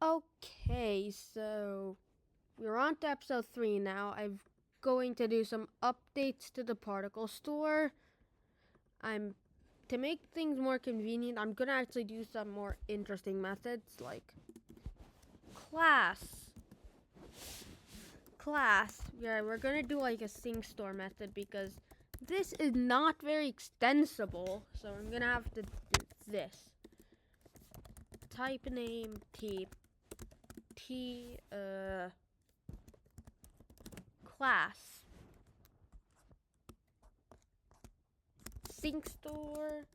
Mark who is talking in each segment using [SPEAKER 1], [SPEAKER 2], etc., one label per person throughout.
[SPEAKER 1] Okay, so we're on to episode 3 now. I'm going to do some updates to the particle store. To make things more convenient, I'm gonna actually do some more interesting methods like class. Yeah, we're gonna do like a sync store method because this is not very extensible, so I'm gonna have to do this. Type name class sync store,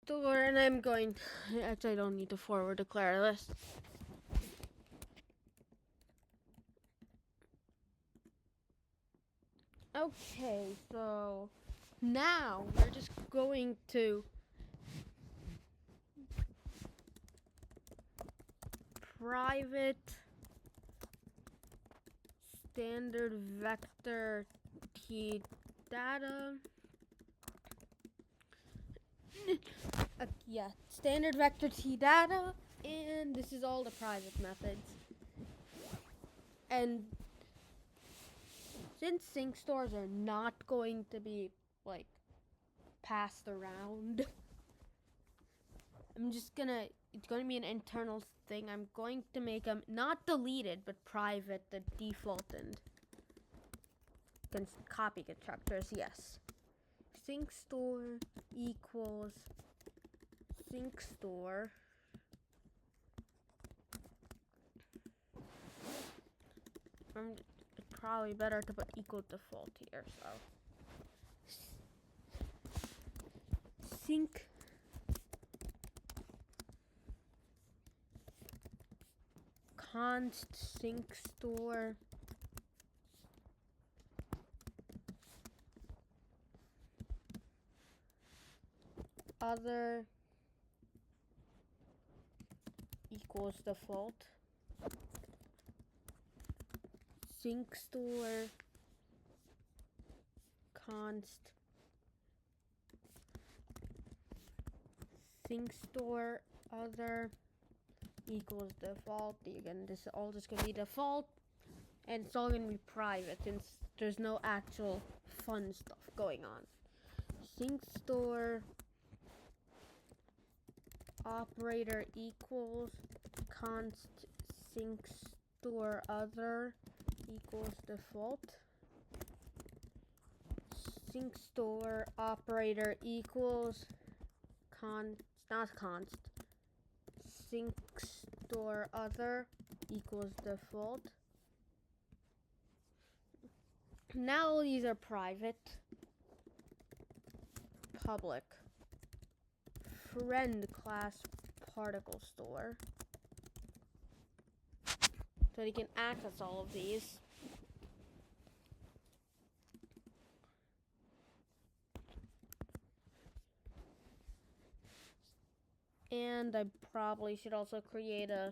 [SPEAKER 1] and I'm going actually I don't need to forward declare this. Okay, so now we're just going to private standard vector t data. Yeah, standard vector t data, and this is all the private methods. And since sync stores are not going to be like passed around, it's gonna be an internal thing. I'm going to make them not deleted but private, the default and copy constructors. Yes, sync store equals sync store it's probably better to put equal default here, so sync const sync store other equals default. Sync store const sync store other equals default. Again, this is all just gonna be default, and it's all gonna be private since there's no actual fun stuff going on. Sync store operator equals const sync store other equals default. Sync store operator equals sync store other equals default. Now these are private. Public friend class particle store, so you can access all of these. And I probably should also create the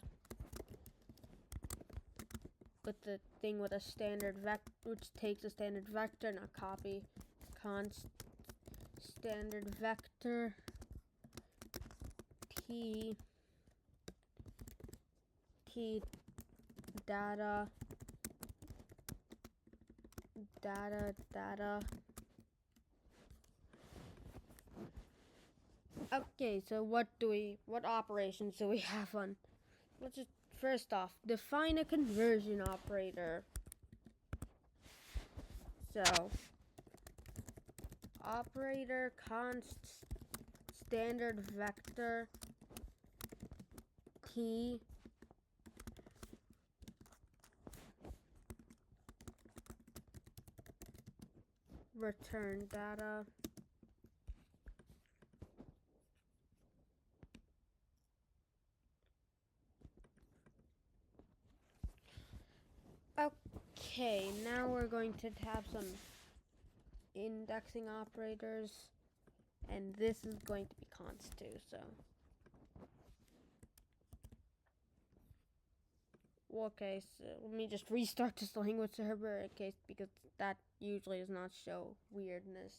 [SPEAKER 1] thing with a standard vector, which takes a standard vector, not copy. Const standard vector t data. Okay, so what operations do we have on? Let's just first off define a conversion operator. So operator const standard vector t return data. Okay, now we're going to have some indexing operators, and this is going to be const too, so okay, so let me just restart this language server in case, because that usually does not show weirdness.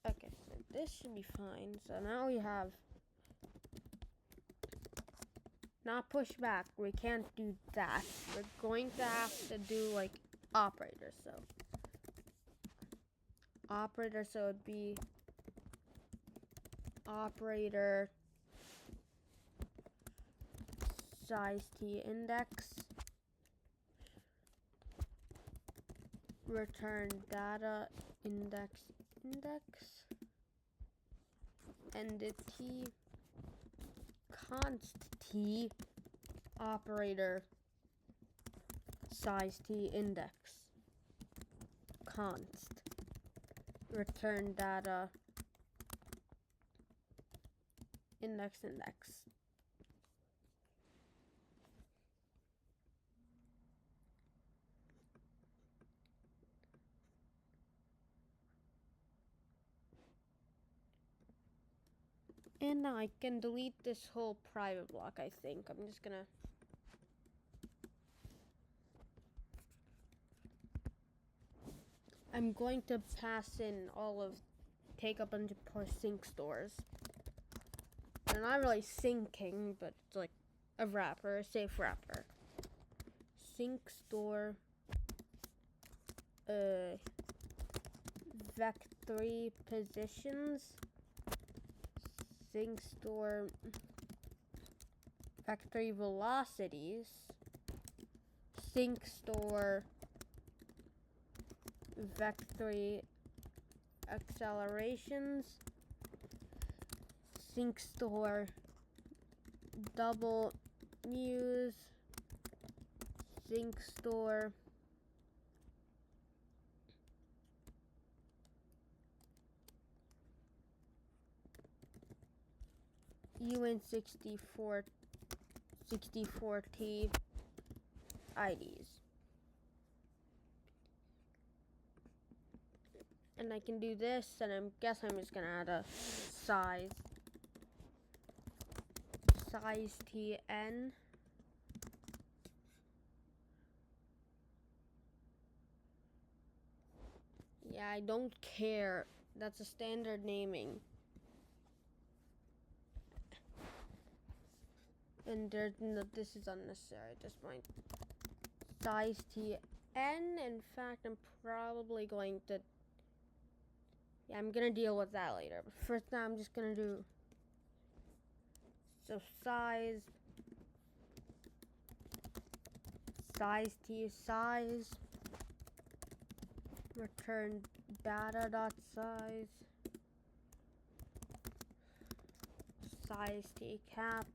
[SPEAKER 1] Okay, so this should be fine. So now we have not push back. We can't do that. We're going to have to do like operators. So operator, so it'd be operator size t index, return data index, and the t const t operator size t index, const, return data index. And now I can delete this whole private block, I think. I'm just gonna... I'm going to pass in all of... take up bunch of sync stores. They're not really syncing, but it's like a wrapper, a safe wrapper. Sync store... vec3 positions, sync store vec3 velocities, sync store vec3 accelerations, sync store double muse, sync store UN64T IDs. And I can do this, and I guess I'm just gonna add a size TN. Yeah, I don't care. That's a standard naming. And there's no, this is unnecessary. Just my size TN. In fact, I'm probably going to... yeah, I'm gonna deal with that later. But first now I'm just gonna do... so size T size, return data dot size T cap,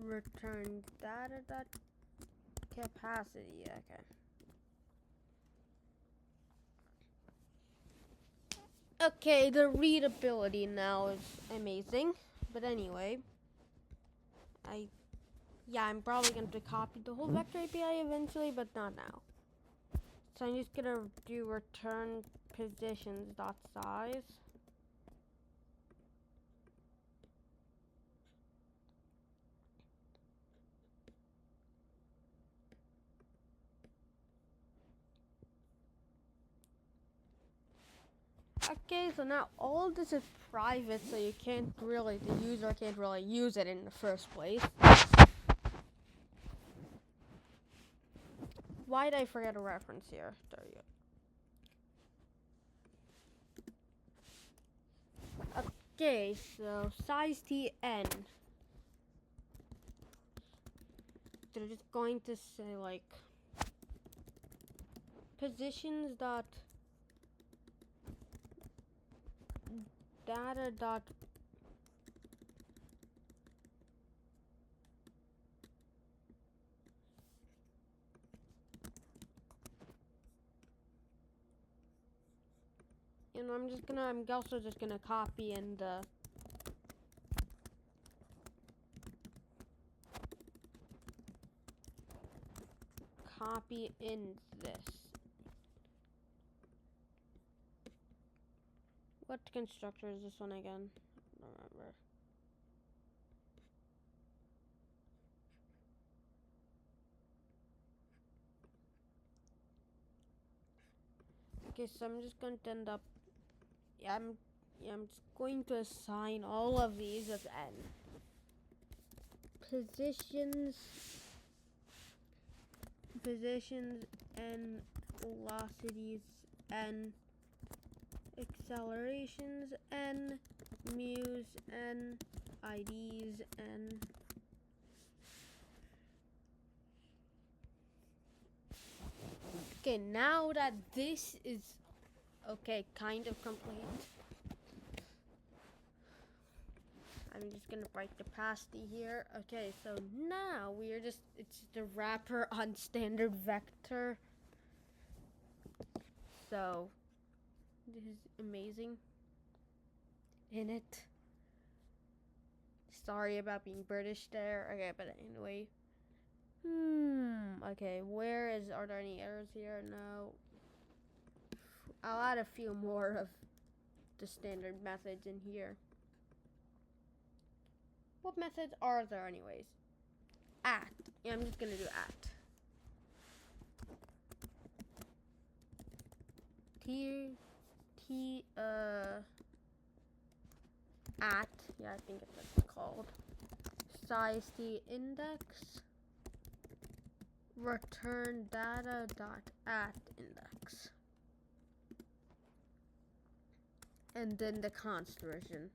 [SPEAKER 1] return data dot capacity. Okay. Okay, the readability now is amazing. But anyway, I'm probably going to copy the whole vector API eventually, but not now. So I'm just going to do return positions dot size. Okay, so now all this is private, so you can't really, the user can't really use it in the first place. Why did I forget a reference here? There you go. Okay, so size TN. They're just going to say like positions dot data dot and I'm also just gonna copy and copy in this. What constructor is this one again? I don't remember. Okay, so I'm just going to end up... I'm just going to assign all of these as n. positions and velocities and accelerations and mu's and IDs and okay, now that this is kind of complete, I'm just gonna write the pasty here. Okay, so now it's the wrapper on standard vector. So this is amazing in it. Sorry about being British there. Okay, but anyway. Okay, are there any errors here? No. I'll add a few more of the standard methods in here. What methods are there anyways? At. Yeah, I'm just gonna do at. At. Yeah, I think it's what it's called. Size T index. Return data dot at index. And then the const version.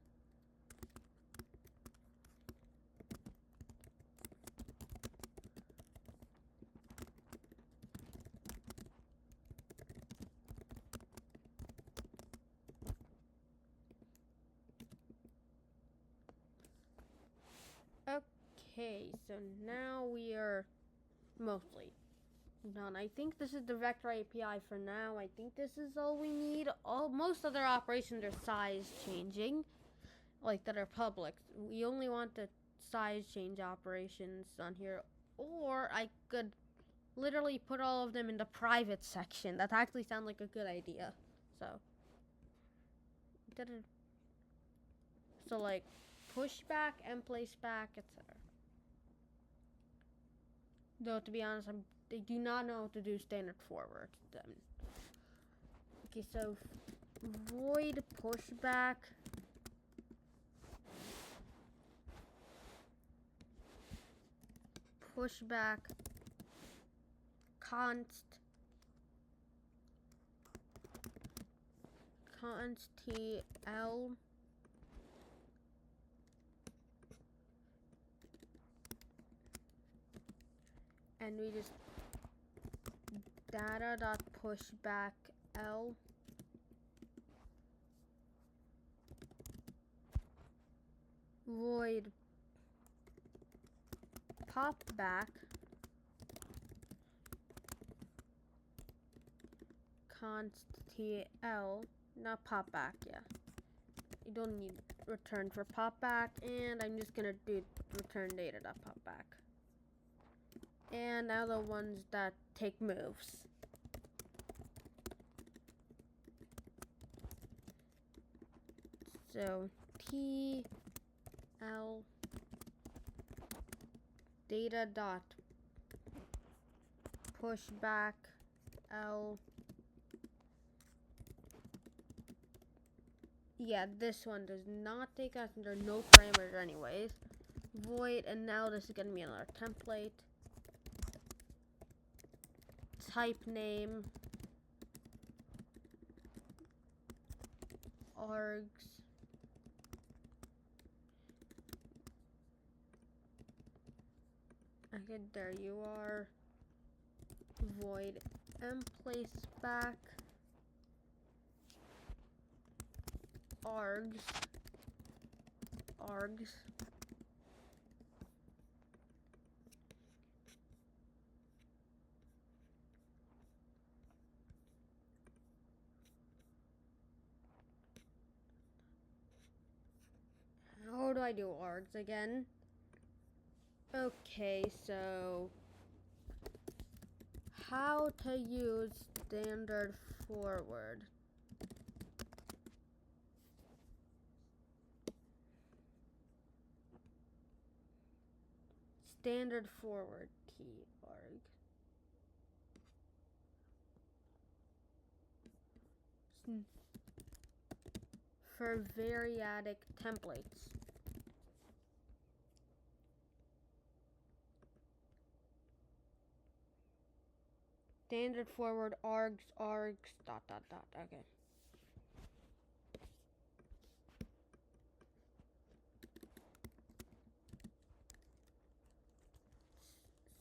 [SPEAKER 1] Okay, so now we are mostly done. I think this is the vector API for now. I think this is all we need. Most other operations are size changing, like that are public. We only want the size change operations on here, or I could literally put all of them in the private section. That actually sounds like a good idea. So like push back and place back, etc. Though to be honest, they do not know how to do standard forward. Okay, so void pushback. Pushback const TL and we just data dot pushback L void pop back const TL, not pop back. Yeah, you don't need return for pop back, and I'm just gonna do return data dot pop back. And now the ones that take moves. So TL data dot pushback L. Yeah, this one does not take us, and there are no parameters anyways. Void, and now this is gonna be another template. Type name args okay, there you are. Void place back args How do I do args again? Okay, so how to use standard forward. Standard forward T arg. For variadic templates. standard forward args dot dot dot. Okay.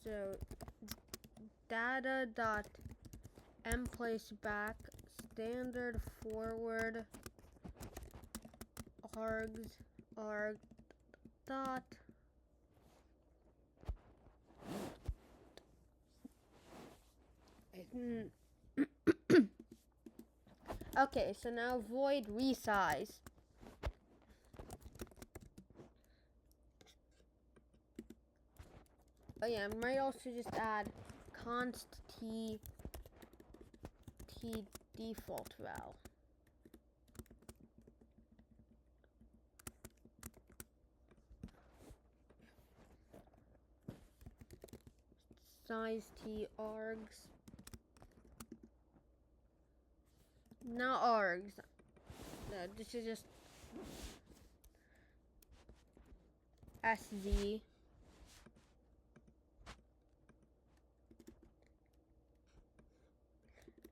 [SPEAKER 1] So data dot mplace back standard forward args arg dot okay, so now void resize. Oh yeah, I might also just add const t default val. Size t args. Not args. No, this is just sz.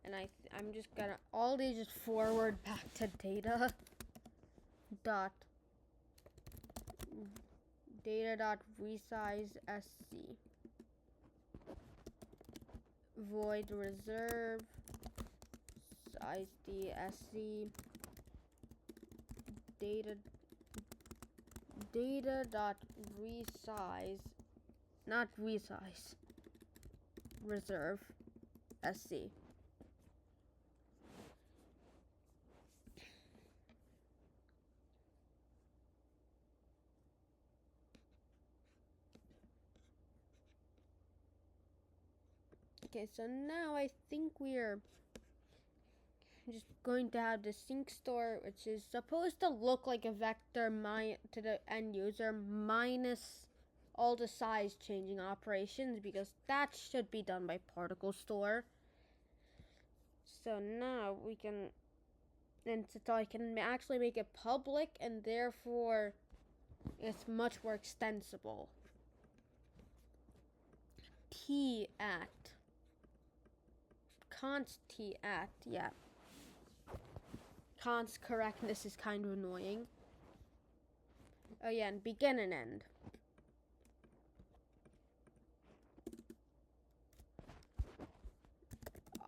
[SPEAKER 1] And I'm just gonna all these just forward back to data dot resize sc void reserve size dsc data dot resize, not resize, reserve sc. Okay, so now I think we are just going to have the sync store, which is supposed to look like a vector to the end user minus all the size changing operations, because that should be done by particle store. So now we can, and so I can actually make it public, and therefore it's much more extensible. T at const t at, yeah. Const correctness is kind of annoying. Oh yeah, and begin and end.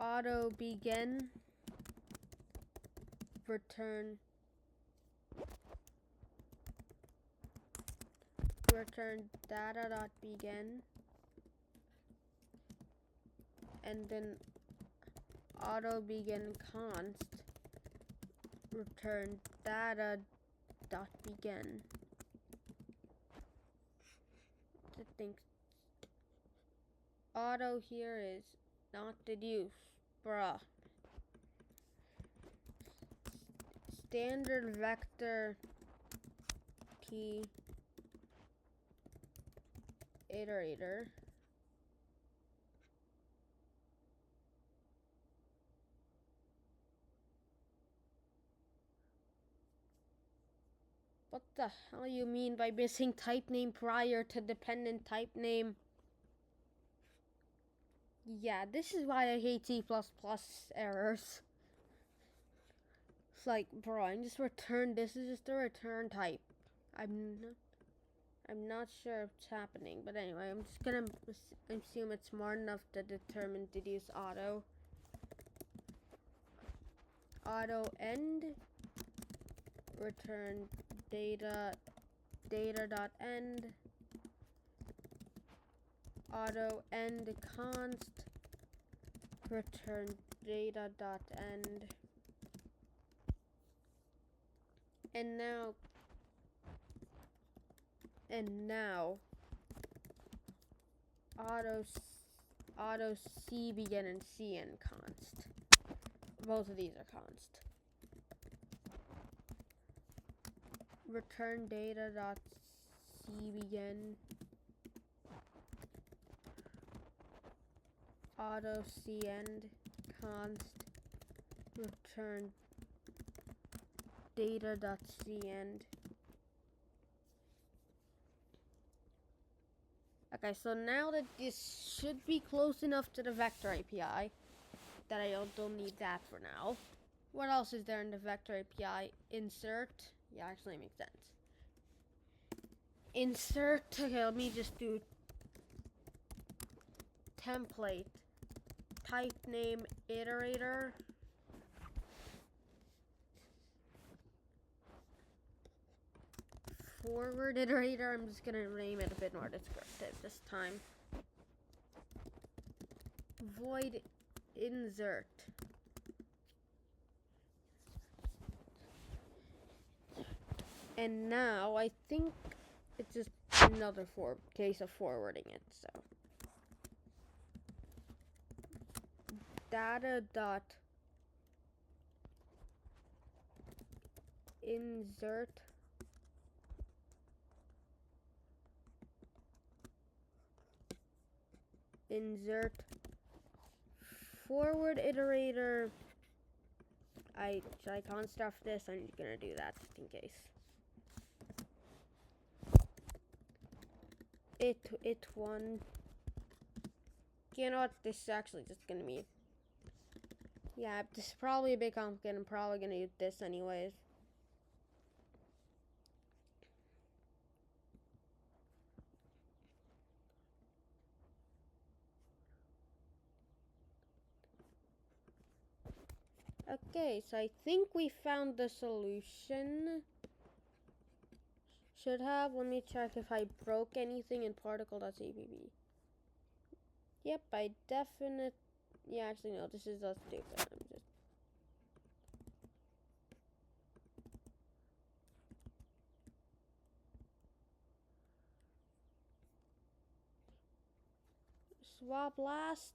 [SPEAKER 1] Auto begin return data dot begin, and then auto begin const return data dot begin. I think auto here is not deduce, bruh. Standard vector t iterator What the hell you mean by missing type name prior to dependent type name? Yeah, this is why I hate C++ errors. It's like, bro, I just returned, this is just a return type. I'm not sure if it's happening, but anyway, I'm just gonna assume it's smart enough to determine deduce auto. Auto end, return data dot end, auto end const, return data dot end. And now auto c begin and c end const. Both of these are const. Return data dot c begin, auto c end const, return data dot c end. Okay, so now that this should be close enough to the vector API, that I don't need that for now. What else is there in the vector API? Insert. Yeah, actually makes sense. Insert. Okay, let me just do template. Type name iterator. Forward iterator. I'm just gonna name it a bit more descriptive this time. Void insert. And now I think it's just another case of forwarding it. So data dot insert forward iterator. I can't stuff this. I'm just gonna do that just in case. It one. You know what? This is actually just gonna be. Yeah, this is probably a bit complicated. I'm probably gonna use this anyways. Okay, so I think we found the solution. Should have. Let me check if I broke anything in particle.cpp. Yep, I definitely. Yeah, actually, no, this is just stupid. I'm just. Swap last.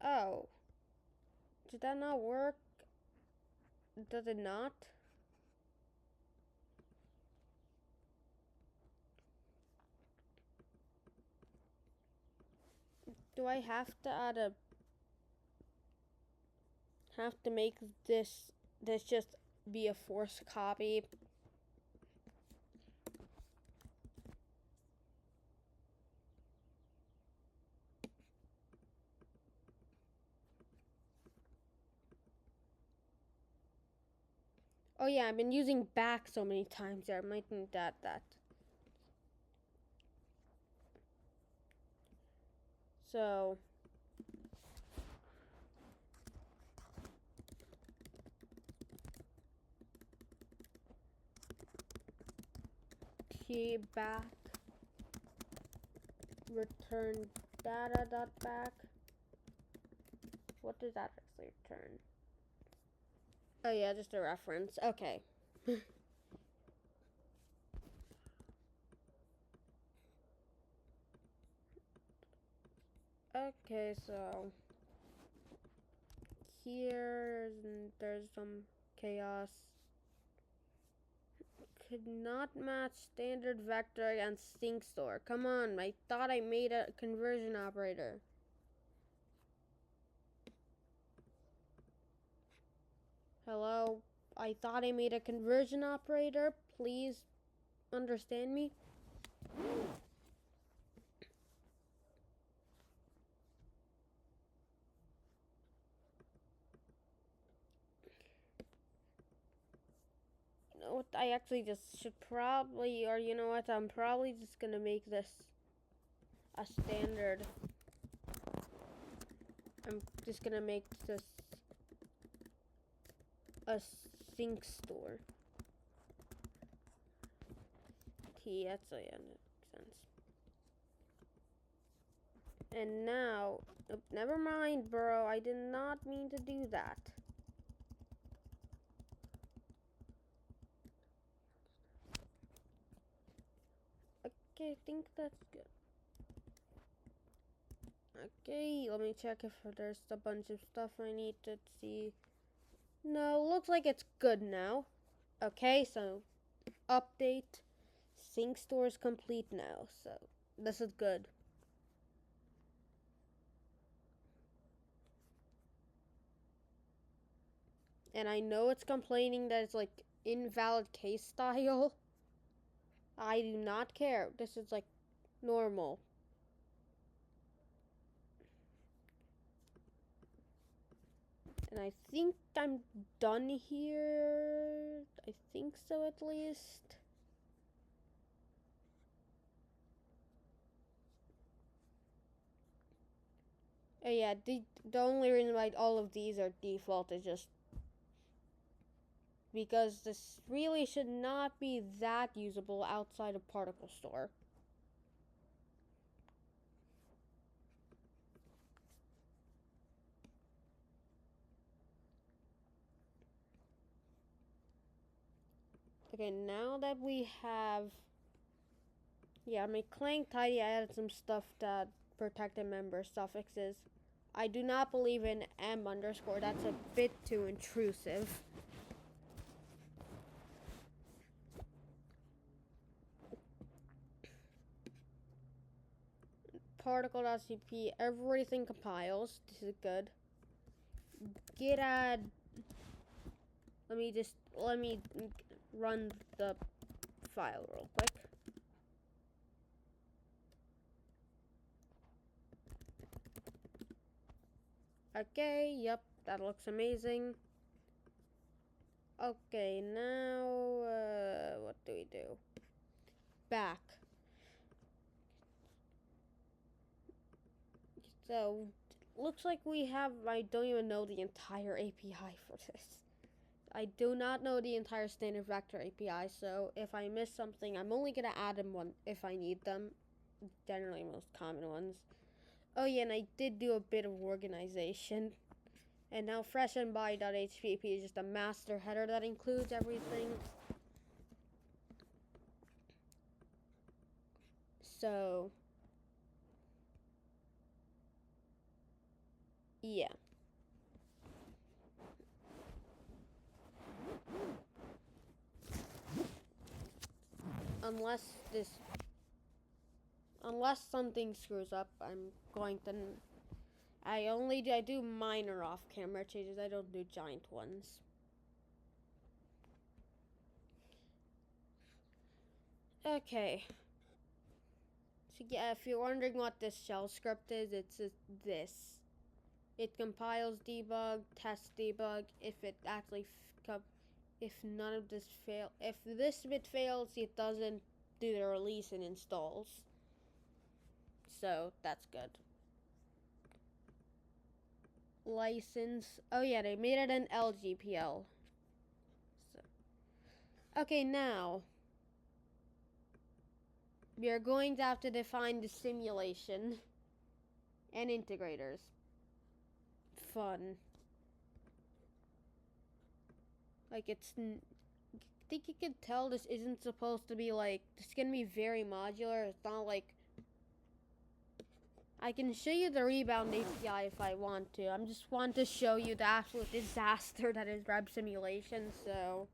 [SPEAKER 1] Oh. Did that not work? Does it not? Do I have to add a... Have to make this just be a forced copy? Oh yeah, I've been using back so many times there. I might need that. So key back return data dot back. What does that actually return? Oh yeah, just a reference. Okay. Okay, so there's some chaos. Could not match standard vector against sync store. Come on, I thought I made a conversion operator. Hello? I thought I made a conversion operator. Please understand me. You know what? I actually just should probably, or you know what? I'm probably just gonna make this a standard. I'm just gonna make this a sync store. T, that's yeah, that makes sense. And now, never mind, bro. I did not mean to do that. Okay, I think that's good. Okay, let me check if there's a bunch of stuff I need to see. No, looks like it's good now. Okay, so update. Sync store is complete now, so this is good. And I know it's complaining that it's like invalid case style. I do not care. This is like normal. And I think I'm done here. I think so, at least. Oh yeah, the only reason why all of these are default is just because this really should not be that usable outside of Particle Store. Okay, now that we have... Yeah, my Clang Tidy, I added some stuff that protected member suffixes. I do not believe in M underscore. That's a bit too intrusive. Particle.cp, everything compiles. This is good. Git add. Let me run the file real quick. Okay, yep, that looks amazing. Okay, now, what do we do? Back. So, looks like we have, I don't even know the entire API for this. I do not know the entire standard vector API, so if I miss something, I'm only going to add them one if I need them. Generally, most common ones. Oh yeah, and I did do a bit of organization. And now FreshNBody.hpp is just a master header that includes everything. So, yeah. Unless something screws up, I'm going to... I do minor off-camera changes. I don't do giant ones. Okay. So yeah, if you're wondering what this shell script is, it's this. It compiles, debug, test, debug. If it actually, if none of this if this bit fails, it doesn't do the release and installs. So that's good. License. Oh yeah, they made it an LGPL. So, okay, now we are going to have to define the simulation and integrators. Fun. Like, I think you can tell this isn't supposed to be like, this is gonna be very modular. It's not like, I can show you the rebound API if I want to. I'm just want to show you the absolute disaster that is web simulation, so.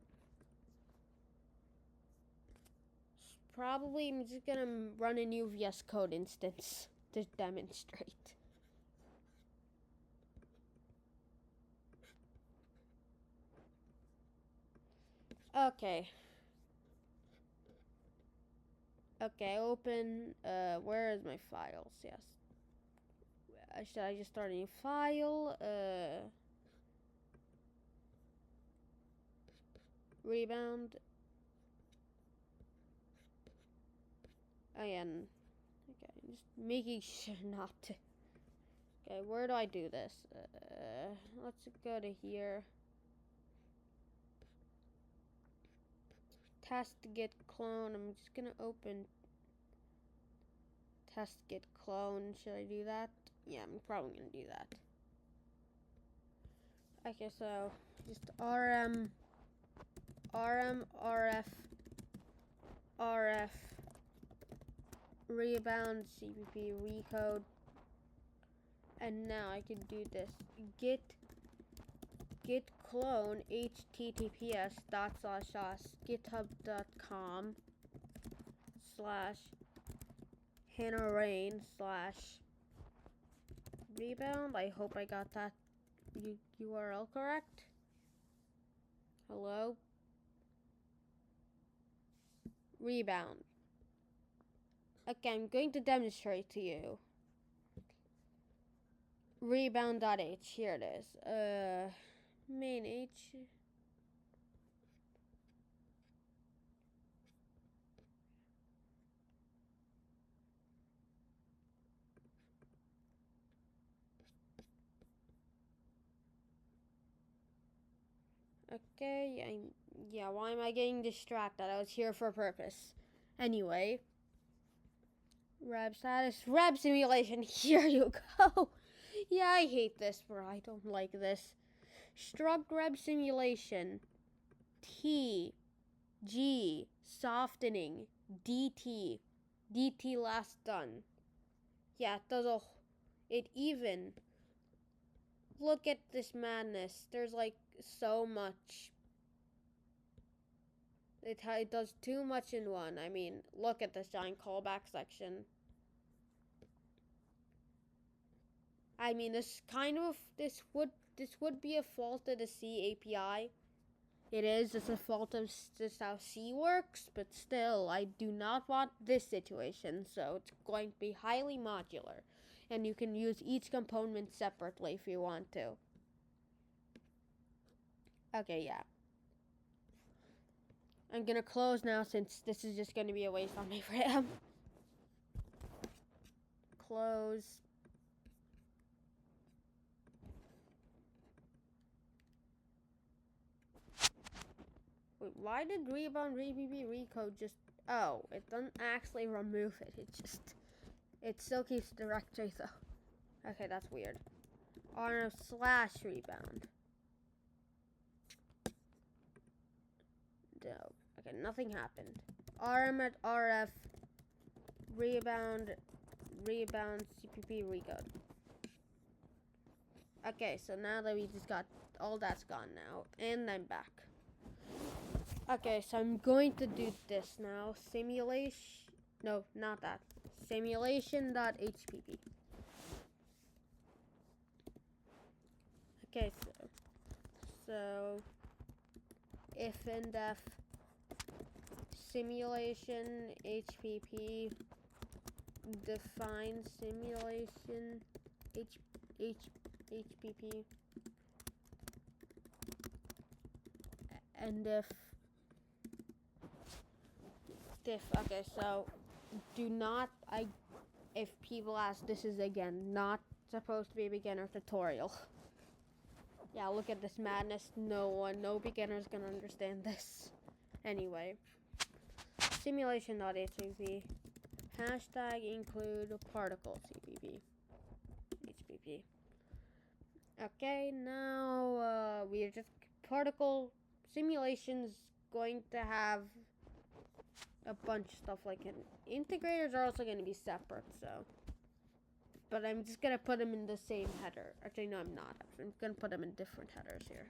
[SPEAKER 1] Probably I'm just gonna run a new VS Code instance to demonstrate. Okay. Okay, open, where is my files? Yes. Should I just start a new file? Rebound. Oh yeah, okay, just making sure not to. Okay, where do I do this? Let's go to here. Test git clone. I'm just gonna open test git clone. Should I do that? Yeah, I'm probably gonna do that. Okay, so just rm rf rebound cpp recode, and now I can do this git clone https://github.com/hannahrain/rebound. I hope I got that URL correct. Hello? Rebound. Okay, I'm going to demonstrate to you. Rebound.h, here it is. Main H. Okay, yeah, why am I getting distracted? I was here for a purpose. Anyway, reb status, reb simulation, here you go. Yeah, I hate this, bro. I don't like this. Struct reb simulation. T, G, softening, DT. DT last done. Yeah, it does a... It even... Look at this madness. There's like so much. It does too much in one. I mean, look at this giant callback section. I mean, this would be a fault of the C API. It is. It's a fault of just how C works, but still, I do not want this situation. So it's going to be highly modular, and you can use each component separately if you want to. Okay, yeah. I'm gonna close now since this is just gonna be a waste on my RAM. Close. Wait, why did rebound RBB recode just... Oh, it doesn't actually remove it. It still keeps the directory though. Okay, that's weird. RF/rebound. No. Okay, nothing happened. RM at RF. Rebound CPP recode. Okay, so now that we just got... All that's gone now. And I'm back. Okay, so I'm going to do this now. Simulation... No, not that. Simulation.hpp. Okay, so if and def simulation hpp define simulation hpp and if okay, so do not if people ask, this is again not supposed to be a beginner tutorial. Yeah, look at this madness. No beginner's gonna understand this. Anyway, simulation.hpp hashtag include particle cpp hpp. Okay, now we're just particle simulations going to have a bunch of stuff like integrators are also going to be separate, so. But I'm just going to put them in the same header. Actually, no, I'm not. I'm going to put them in different headers here.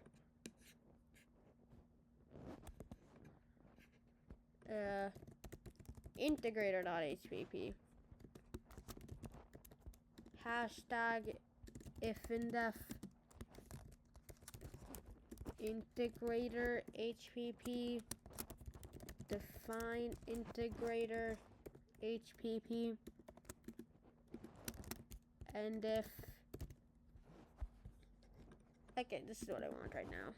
[SPEAKER 1] Integrator.hpp. Hashtag ifndef integrator hpp. Define integrator hpp. And if... Okay, this is what I want right now.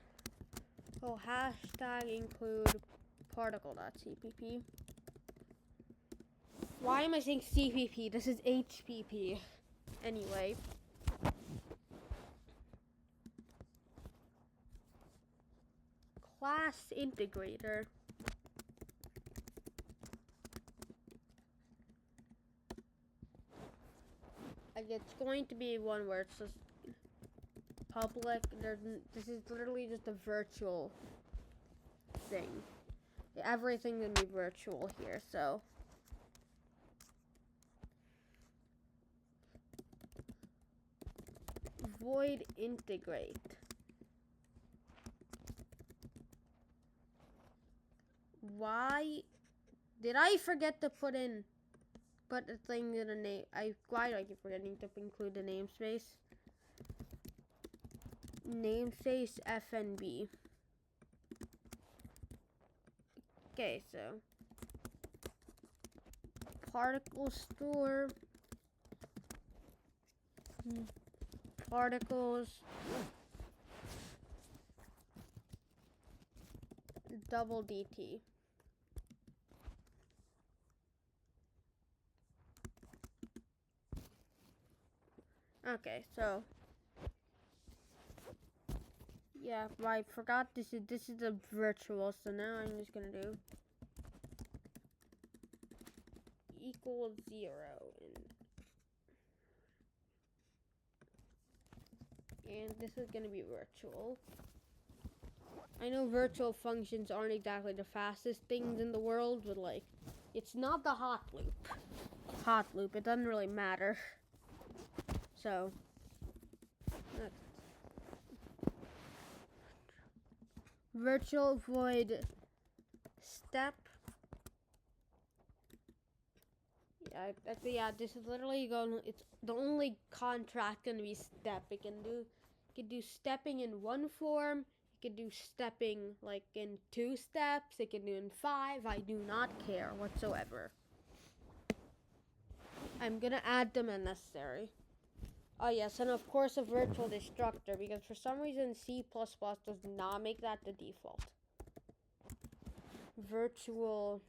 [SPEAKER 1] Oh, hashtag include particle.cpp. Why am I saying CPP? This is HPP. Anyway. Class integrator. It's going to be one where it's just public. This is literally just a virtual thing. Everything can be virtual here, so. Void integrate. Why did I forget to put the thing in a name? Why do I keep forgetting to include the namespace? Namespace FNB. Okay, so particle store, particles, double DT. Okay, so yeah, I forgot this is a virtual, so now I'm just gonna do equals 0 and this is gonna be virtual. I know virtual functions aren't exactly the fastest things in the world, but like, it's not the hot loop. Hot loop, it doesn't really matter. So, virtual void step. Yeah, this is literally going. It's the only contract gonna be step. It can do stepping in one form. It can do stepping like in 2 steps. It can do in 5. I do not care whatsoever. I'm gonna add them as necessary. Oh yes, and of course a virtual destructor, because for some reason C++ does not make that the default. Virtual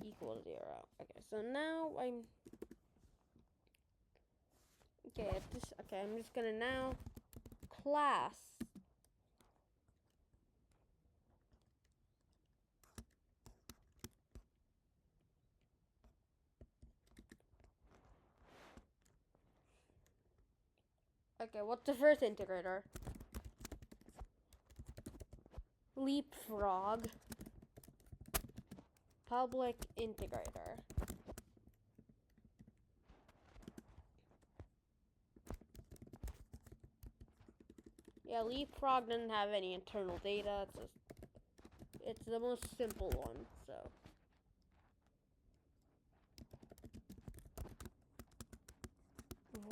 [SPEAKER 1] equals 0. Okay, so now I'm just gonna now class okay, what's the first integrator? Leapfrog public integrator. Yeah, Leapfrog doesn't have any internal data. It's the most simple one, so.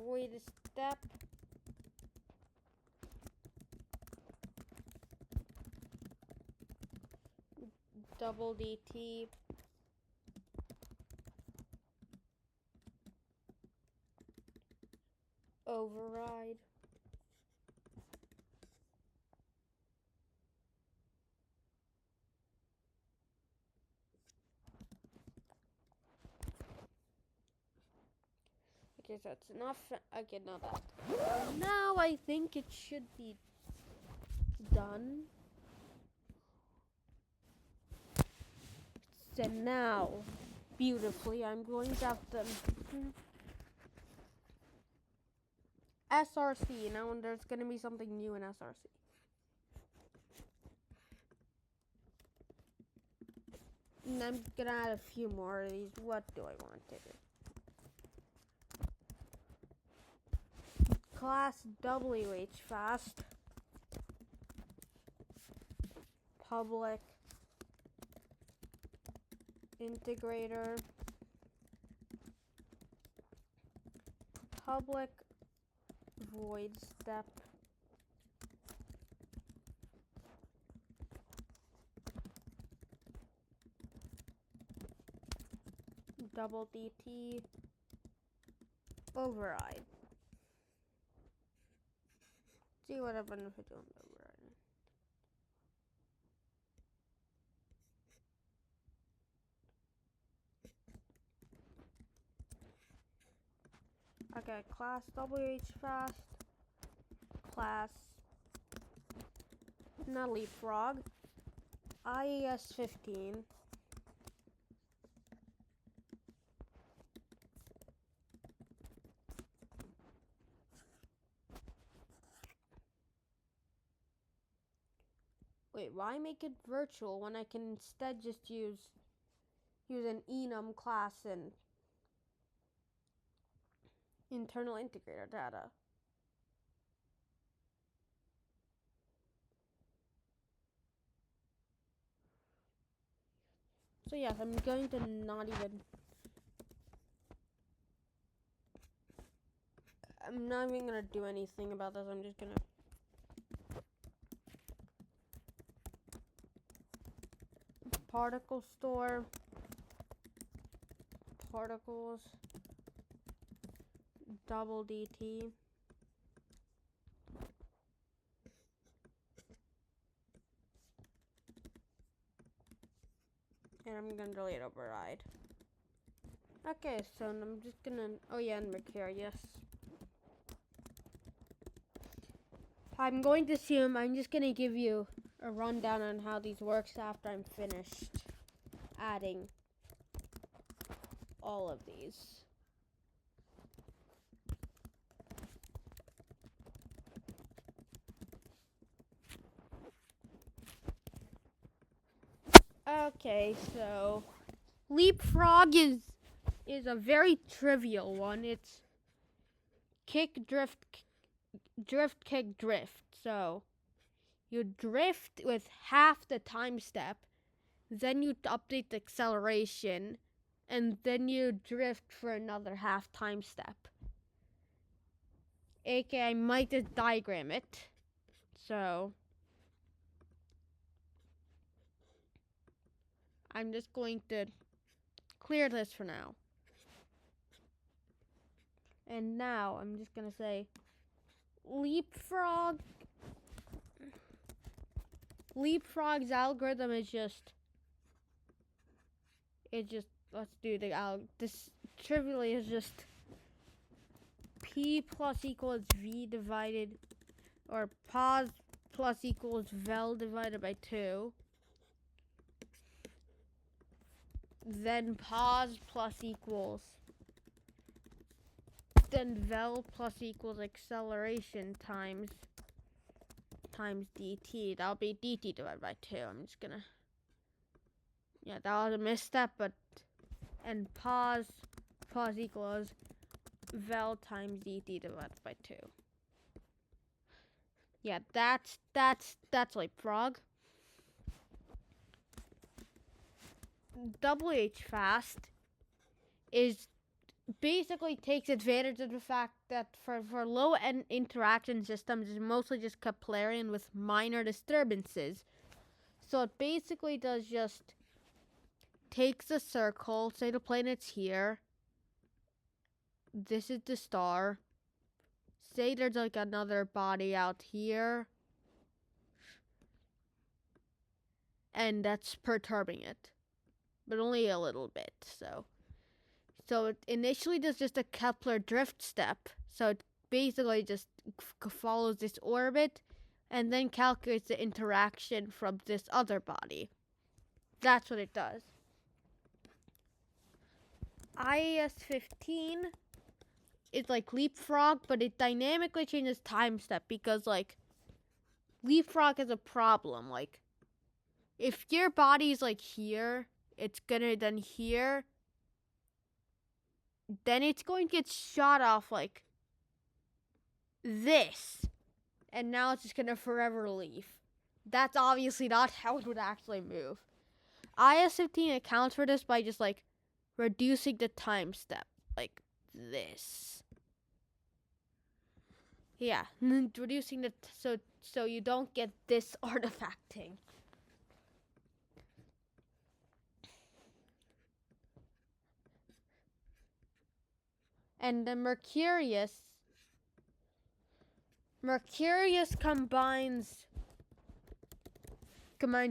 [SPEAKER 1] Void step. Double DT. Override. Okay, so it's enough. Okay, now that. Now I think it should be done. So now, beautifully, I'm going to have the SRC. Now there's going to be something new in SRC. And I'm going to add a few more of these. What do I want to do? Class WHFast. Public integrator. Public void step. Double DT. Override. See what happens if I don't override. Okay, class WHFast. Class not Leapfrog. IES 15. Wait, why make it virtual when I can instead just use an enum class and internal integrator data? So yes, I'm going to not even gonna do anything about this. I'm just gonna particle store, particles, double DT. And I'm gonna delete override. Okay, so I'm just gonna, oh yeah, and Mercurius. I'm going to assume, I'm just gonna give you a rundown on how these works after I'm finished adding all of these. Okay, so leapfrog is a very trivial one. It's kick, drift, kick, drift. So you drift with half the time step, then you update the acceleration, and then you drift for another half time step. Okay, I might just diagram it. So I'm just going to clear this for now. And now I'm just gonna say Leapfrog's algorithm is just let's do the this trivially is just P plus equals V divided, or pos plus equals vel divided by 2. Then pos plus equals, then vel plus equals acceleration times dt. That'll be dt divided by 2. I'm just gonna, yeah, that was a misstep, but, and pos equals vel times dt divided by 2. Yeah, that's leapfrog. WH fast is basically takes advantage of the fact that for low end interaction systems, it's mostly just Keplerian with minor disturbances. So it basically does just takes a circle, say the planet's here, this is the star, say there's like another body out here, and that's perturbing it, but only a little bit. So it initially does just a Kepler drift step. So it basically just follows this orbit and then calculates the interaction from this other body. That's what it does. IAS 15 is like leapfrog, but it dynamically changes time step because like leapfrog has a problem. Like if your body's like here, it's gonna then here, then it's going to get shot off like this. And now it's just going to forever leave. That's obviously not how it would actually move. IS-15 accounts for this by just like reducing the time step. Like this. Yeah, reducing the, so you don't get this artifacting. And the Mercurius combines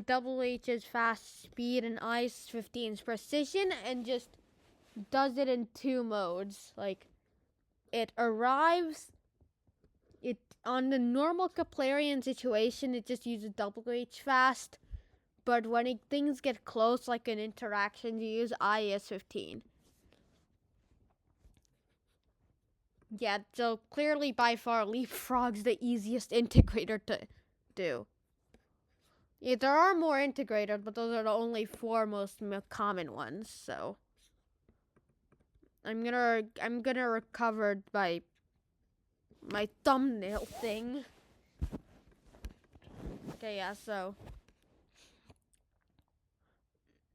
[SPEAKER 1] double H's fast speed and IS-15's precision and just does it in 2 modes. Like it arrives, it on the normal Keplerian situation, it just uses double H fast, but when things get close, like an interaction, you use IS-15. Yeah, so clearly by far leapfrog's the easiest integrator to do. Yeah, there are more integrators, but those are the only 4 most common ones. So I'm gonna recover by my thumbnail thing. Okay, yeah. So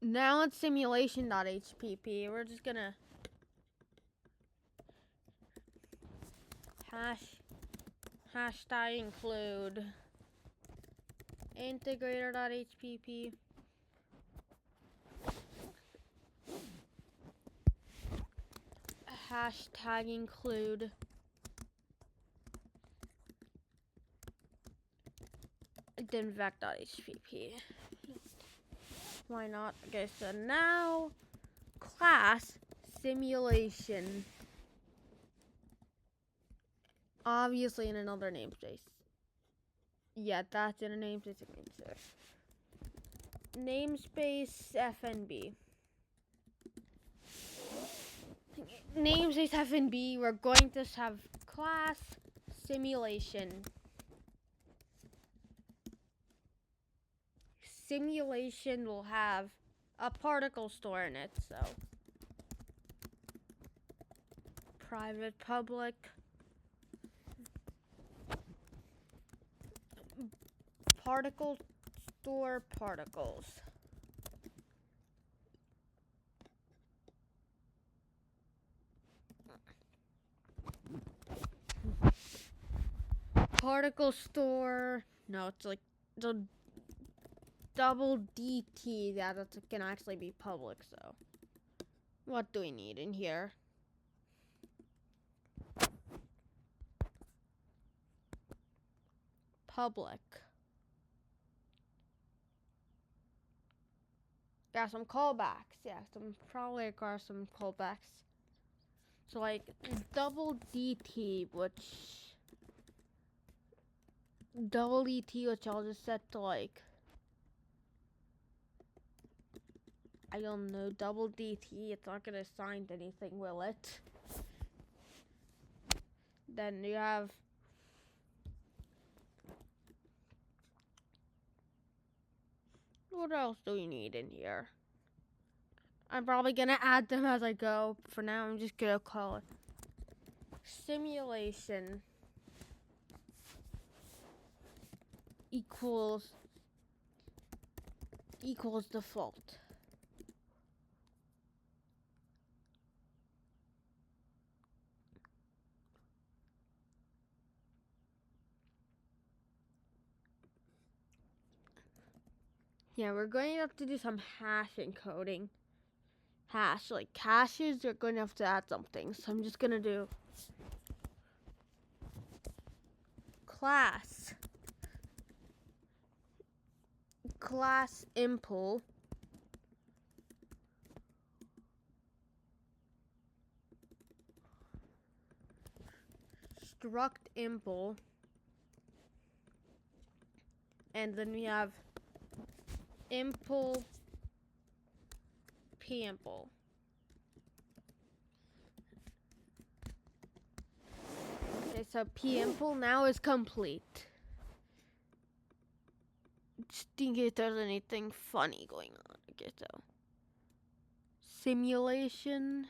[SPEAKER 1] now it's simulation.hpp. We're just gonna hashtag include integrator.hpp. hashtag include dinvec.hpp. Why not? Okay, so now class simulation. Obviously in another namespace. Yeah, that's in a namespace. Namespace FNB. Namespace FNB, we're going to have class simulation. Simulation will have a particle store in it, so private, public, particle store particles. Particle store, no, it's like the double DT that can actually be public, so what do we need in here? Public. Got some callbacks, yeah, probably require some callbacks. So like double DT, which I'll just set to like, I don't know, double DT. It's not gonna assign to anything, will it? Then you have what else do we need in here? I'm probably gonna add them as I go. For now, I'm just gonna call it simulation equals default. Yeah, we're going to have to do some hash encoding. Hash, like caches, you're going to have to add something. So I'm just going to do class impl struct impl, and then we have impl pimpl. Okay, so pimpl now is complete. Just in case there's anything funny going on. Okay, so simulation.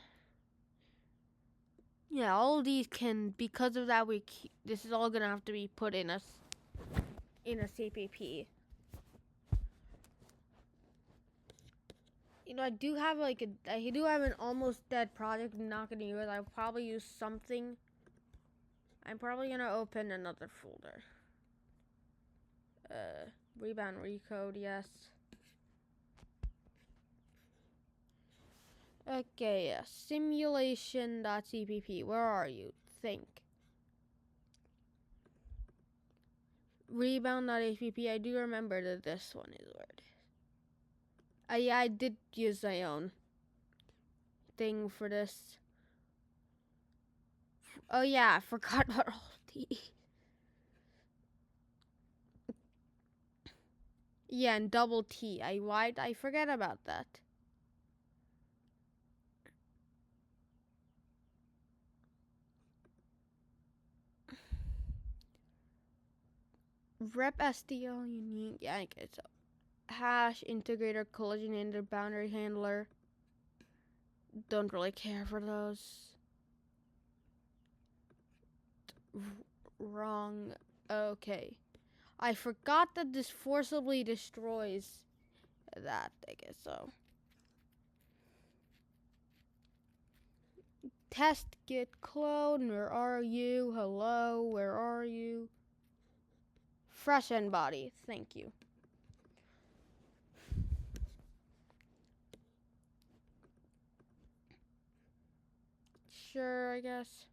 [SPEAKER 1] Yeah, all of these can, because of that, this is all gonna have to be put in a CPP. You know, I do have an almost dead project I'm not gonna use. I'll probably use something. I'm probably gonna open another folder. Rebound recode, yes. Okay, simulation.cpp. Where are you? Think. Rebound.hpp. I do remember that this one is where it is. Yeah, I did use my own thing for this. Oh yeah, I forgot about all these. Yeah, and double T. I forget about that. Rep STL unique. Yeah, okay, so hash integrator collision and boundary handler. Don't really care for those. Wrong. Okay. I forgot that this forcibly destroys that, I guess so. Test git clone, where are you? Hello, where are you? FreshNBody, thank you. Sure. I guess.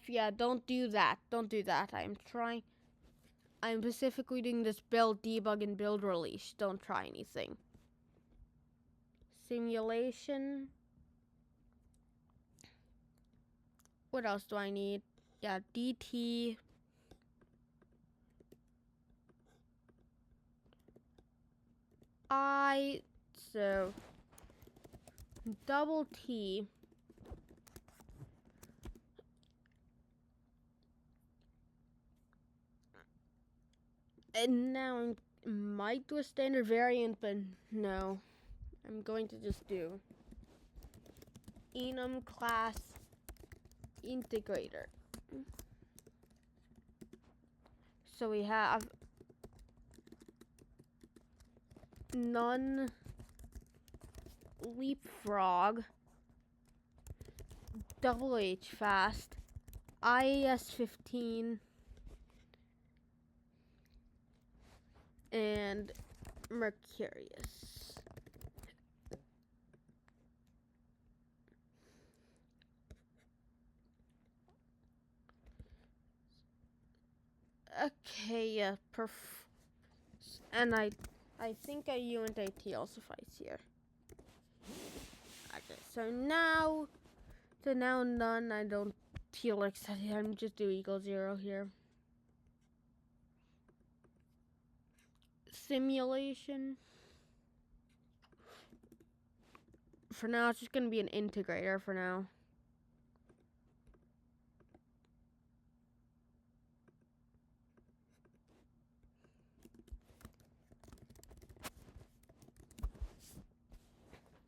[SPEAKER 1] Yeah, don't do that. Don't do that. I'm specifically doing this build, debug, and build release. Don't try anything. Simulation. What else do I need? Yeah, DT. So double T. And now I might do a standard variant, but no. I'm going to just do enum class integrator. So we have none leapfrog, double H fast, IAS 15, and Mercurius. Okay, yeah, and I think a UNT also fights here. Okay, so now none. I don't feel excited. I'm just do equal 0 here. Simulation. For now, it's just gonna be an integrator for now.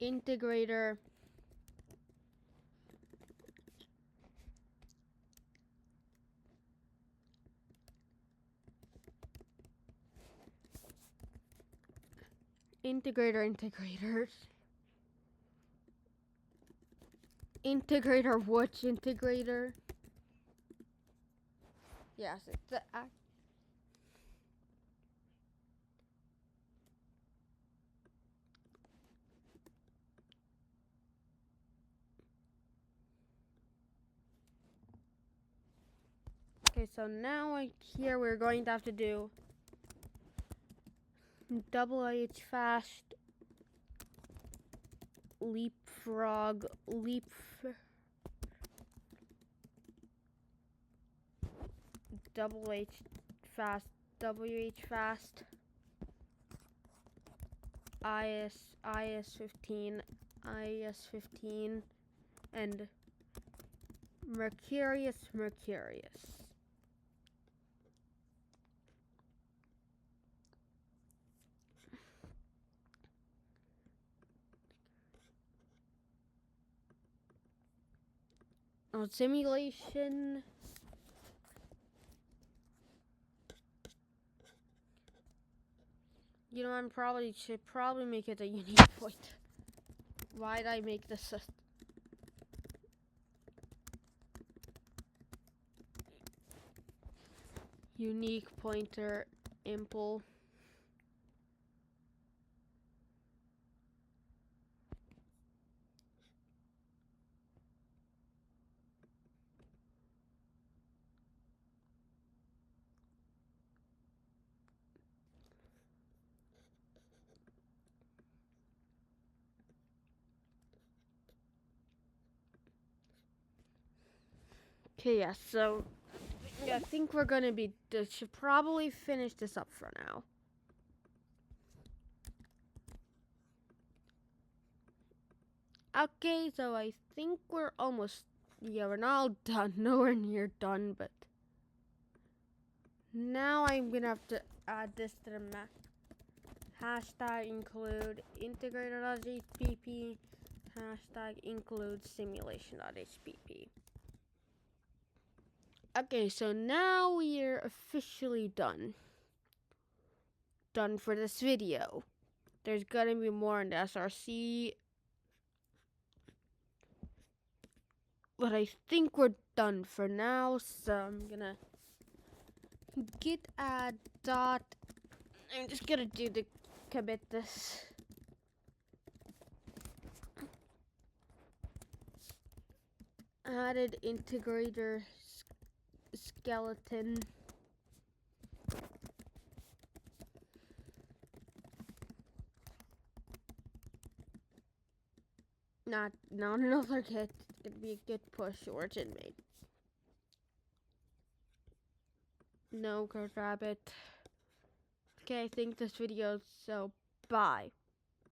[SPEAKER 1] Integrator. Integrators. Integrator, which integrator? Yes, it's the Okay, so now here we're going to have to do double H fast, leapfrog, double H fast, WH fast, IS 15, and Mercurius. Simulation. You know, should probably make it a unique point. Why'd I make this a unique pointer impl? Okay, yeah, so I think we're gonna should probably finish this up for now. Okay, so I think we're almost, we're not all done, nowhere near done, but now I'm gonna have to add this to the map. Hashtag include integrator.hpp, hashtag include simulation.hpp. Okay, so now we're officially done. Done for this video. There's gonna be more in the SRC, but I think we're done for now, so I'm gonna git add dot. I'm just gonna do the commit this. Added integrator skeleton. Not another git. It's gonna be a git push origin made. No, Ghost Rabbit. Okay, I think this video is so bye.